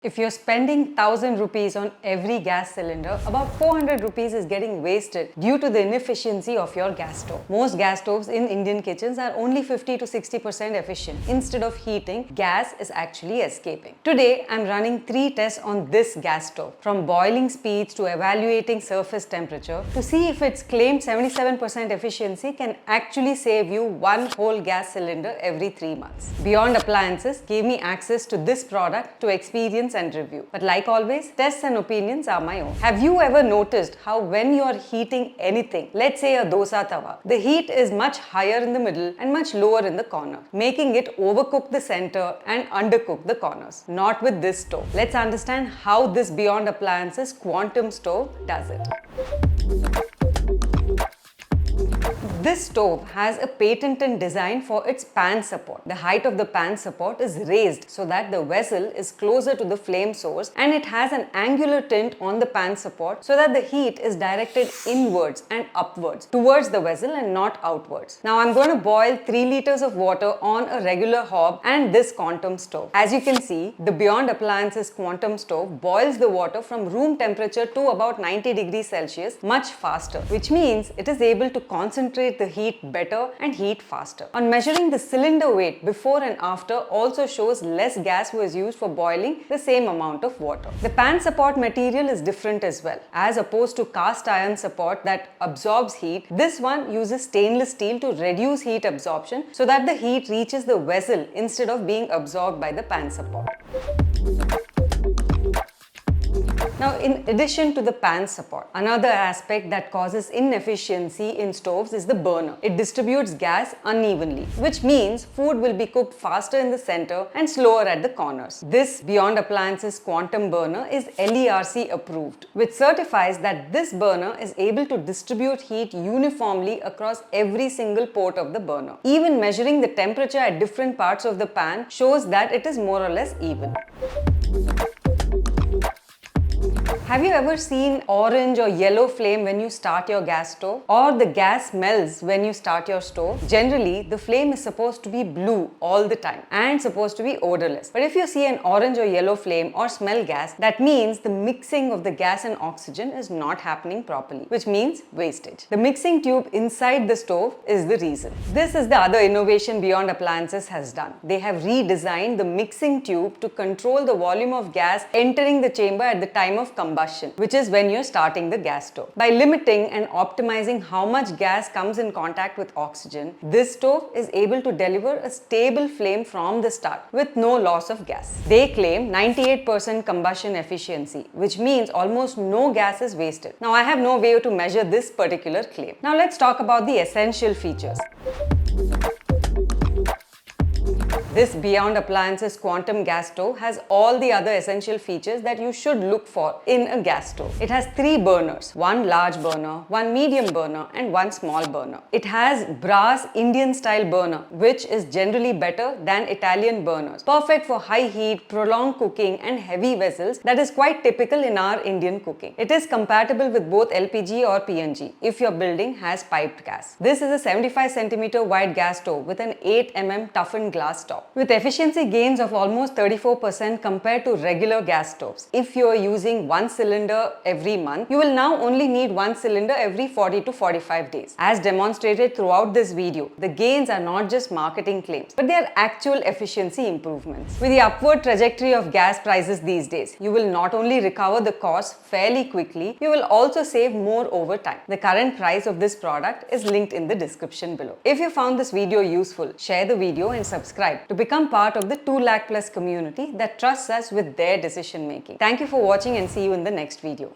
If you're spending 1000 rupees on every gas cylinder, about 400 rupees is getting wasted due to the inefficiency of your gas stove. Most gas stoves in Indian kitchens are only 50 to 60% efficient. Instead of heating, gas is actually escaping. Today, I'm running 3 tests on this gas stove, from boiling speeds to evaluating surface temperature, to see if its claimed 77% efficiency can actually save you one whole gas cylinder every 3 months. Beyond Appliances gave me access to this product to experience and review. But like always, tests and opinions are my own. Have you ever noticed how when you are heating anything, let's say a dosa tawa, the heat is much higher in the middle and much lower in the corner, making it overcook the center and undercook the corners? Not with this stove. Let's understand how this Beyond Appliances Quantum stove does it. This stove has a patented design for its pan support. The height of the pan support is raised so that the vessel is closer to the flame source, and it has an angular tint on the pan support so that the heat is directed inwards and upwards towards the vessel and not outwards. Now I'm going to boil 3 liters of water on a regular hob and this Quantum stove. As you can see, the Beyond Appliances Quantum stove boils the water from room temperature to about 90 degrees Celsius much faster, which means it is able to concentrate the heat better and heat faster. On measuring the cylinder weight before and after also shows less gas was used for boiling the same amount of water. The pan support material is different as well. As opposed to cast iron support that absorbs heat, this one uses stainless steel to reduce heat absorption so that the heat reaches the vessel instead of being absorbed by the pan support. Now, in addition to the pan support, another aspect that causes inefficiency in stoves is the burner. It distributes gas unevenly, which means food will be cooked faster in the center and slower at the corners. This Beyond Appliances Quantum burner is LERC approved, which certifies that this burner is able to distribute heat uniformly across every single port of the burner. Even measuring the temperature at different parts of the pan shows that it is more or less even. Have you ever seen orange or yellow flame when you start your gas stove? Or the gas smells when you start your stove? Generally, the flame is supposed to be blue all the time and supposed to be odorless. But if you see an orange or yellow flame or smell gas, that means the mixing of the gas and oxygen is not happening properly, which means wastage. The mixing tube inside the stove is the reason. This is the other innovation Beyond Appliances has done. They have redesigned the mixing tube to control the volume of gas entering the chamber at the time of combustion, which is when you're starting the gas stove. By limiting and optimizing how much gas comes in contact with oxygen, this stove is able to deliver a stable flame from the start with no loss of gas. They claim 98% combustion efficiency, which means almost no gas is wasted. Now, I have no way to measure this particular claim. Now, let's talk about the essential features. This Beyond Appliances Quantum gas stove has all the other essential features that you should look for in a gas stove. It has 3 burners, 1 large burner, 1 medium burner and 1 small burner. It has brass Indian style burner, which is generally better than Italian burners. Perfect for high heat, prolonged cooking and heavy vessels that is quite typical in our Indian cooking. It is compatible with both LPG or PNG if your building has piped gas. This is a 75 cm wide gas stove with an 8 mm toughened glass top, with efficiency gains of almost 34% compared to regular gas stoves. If you are using 1 cylinder every month, you will now only need 1 cylinder every 40 to 45 days. As demonstrated throughout this video, the gains are not just marketing claims, but they are actual efficiency improvements. With the upward trajectory of gas prices these days, you will not only recover the cost fairly quickly, you will also save more over time. The current price of this product is linked in the description below. If you found this video useful, share the video and subscribe to become part of the 2 lakh plus community that trusts us with their decision making. Thank you for watching and see you in the next video.